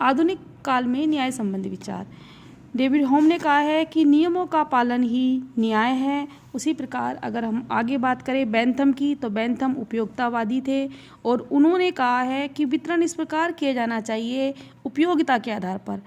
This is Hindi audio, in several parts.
आधुनिक काल में न्याय संबंधी विचार। डेविड ह्यूम ने कहा है कि नियमों का पालन ही न्याय है। उसी प्रकार अगर हम आगे बात करें बेंथम की, तो बेंथम उपयोगितावादी थे और उन्होंने कहा है कि वितरण इस प्रकार किया जाना चाहिए उपयोगिता के आधार पर।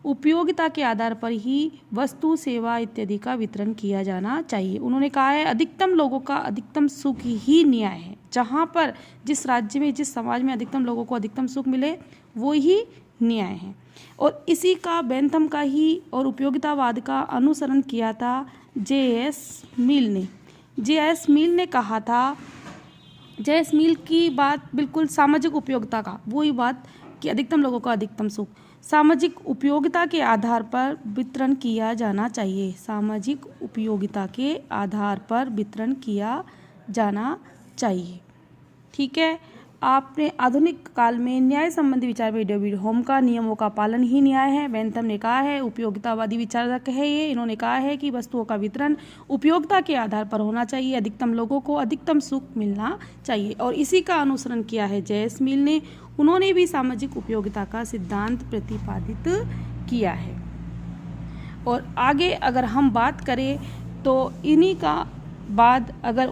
उपयोगिता के आधार पर ही वस्तु सेवा इत्यादि का वितरण किया जाना चाहिए। उन्होंने कहा है अधिकतम लोगों का अधिकतम सुख ही न्याय है। जहाँ पर जिस राज्य में जिस समाज में अधिकतम लोगों को अधिकतम सुख मिले वो ही न्याय है। और इसी का बेंथम का ही और उपयोगितावाद का अनुसरण किया था जे.एस. मिल ने। जे.एस. मिल ने कहा था, जे.एस. मिल की बात बिल्कुल सामाजिक उपयोगिता का वही बात कि अधिकतम लोगों का अधिकतम सुख सामाजिक उपयोगिता के आधार पर वितरण किया जाना चाहिए। सामाजिक उपयोगिता के आधार पर वितरण किया जाना चाहिए। ठीक है। आपने आधुनिक काल में न्याय संबंधी विचार में डेविड ह्यूम का नियमों का पालन ही न्याय है। बेंथम ने कहा है उपयोगितावादी विचारक है ये। इन्होंने कहा है कि वस्तुओं का वितरण उपयोगिता के आधार पर होना चाहिए, अधिकतम लोगों को अधिकतम सुख मिलना चाहिए। और इसी का अनुसरण किया है जे.एस. मिल ने। उन्होंने भी सामाजिक उपयोगिता का सिद्धांत प्रतिपादित किया है। और आगे अगर हम बात करें तो इन्हीं का बाद अगर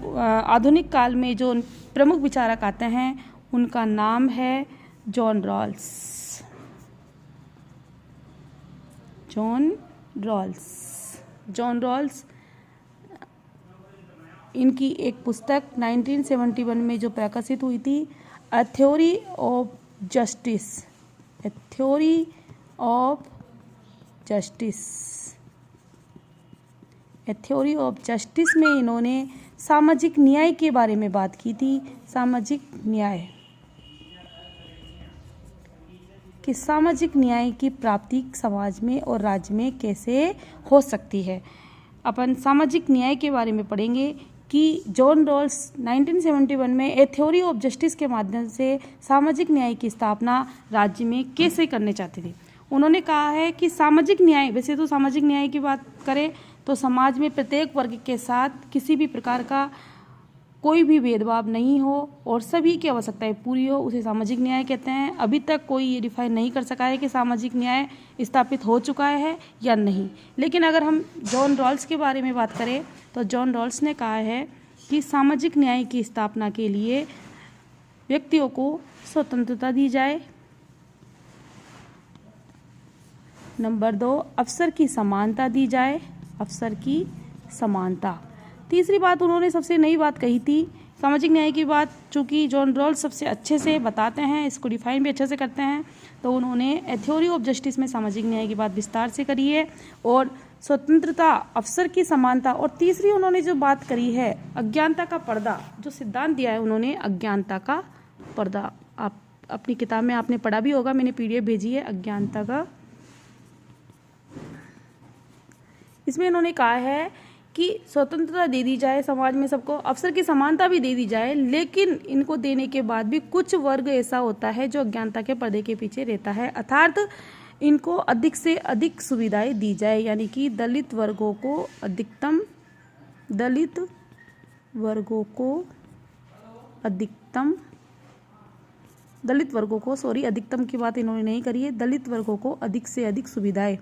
आधुनिक काल में जो प्रमुख विचारक आते हैं उनका नाम है जॉन रॉल्स। जॉन रॉल्स इनकी एक पुस्तक 1971 में जो प्रकाशित हुई थी, ए theory of justice. A theory of justice में इन्होंने सामाजिक न्याय के बारे में बात की थी। सामाजिक न्याय कि सामाजिक न्याय की प्राप्ति समाज में और राज्य में कैसे हो सकती है। अपन सामाजिक न्याय के बारे में पढ़ेंगे कि जॉन रॉल्स 1971 में ए थ्योरी ऑफ जस्टिस के माध्यम से सामाजिक न्याय की स्थापना राज्य में कैसे करने चाहते थे। उन्होंने कहा है कि सामाजिक न्याय, वैसे तो सामाजिक न्याय की बात करें तो समाज में प्रत्येक वर्ग के साथ किसी भी प्रकार का कोई भी भेदभाव नहीं हो और सभी की आवश्यकताएं पूरी हो, उसे सामाजिक न्याय कहते हैं। अभी तक कोई ये डिफाइन नहीं कर सका है कि सामाजिक न्याय स्थापित हो चुका है या नहीं। लेकिन अगर हम जॉन रॉल्स के बारे में बात करें तो जॉन रॉल्स ने कहा है कि सामाजिक न्याय की स्थापना के लिए व्यक्तियों को स्वतंत्रता दी जाए। नंबर 2, अवसर की समानता दी जाए। अवसर की समानता। तीसरी बात उन्होंने सबसे नई बात कही थी सामाजिक न्याय की बात, चूँकि जॉन रॉल्स सबसे अच्छे से बताते हैं, इसको डिफाइन भी अच्छे से करते हैं, तो उन्होंने ए थ्योरी ऑफ जस्टिस में सामाजिक न्याय की बात विस्तार से करी है। और स्वतंत्रता, अवसर की समानता, और तीसरी उन्होंने जो बात करी है अज्ञानता का पर्दा, जो सिद्धांत दिया है उन्होंने अज्ञानता का पर्दा। आप अपनी किताब में आपने पढ़ा भी होगा, मैंने PDF भेजी है अज्ञानता का। इसमें उन्होंने कहा है कि स्वतंत्रता दे दी जाए समाज में सबको, अवसर की समानता भी दे दी जाए, लेकिन इनको देने के बाद भी कुछ वर्ग ऐसा होता है जो अज्ञानता के पर्दे के पीछे रहता है, अर्थात इनको अधिक से अधिक सुविधाएं दी जाए। यानी कि दलित वर्गों को अधिकतम अधिकतम की बात इन्होंने नहीं करी है। दलित वर्गों को अधिक से अधिक सुविधाएं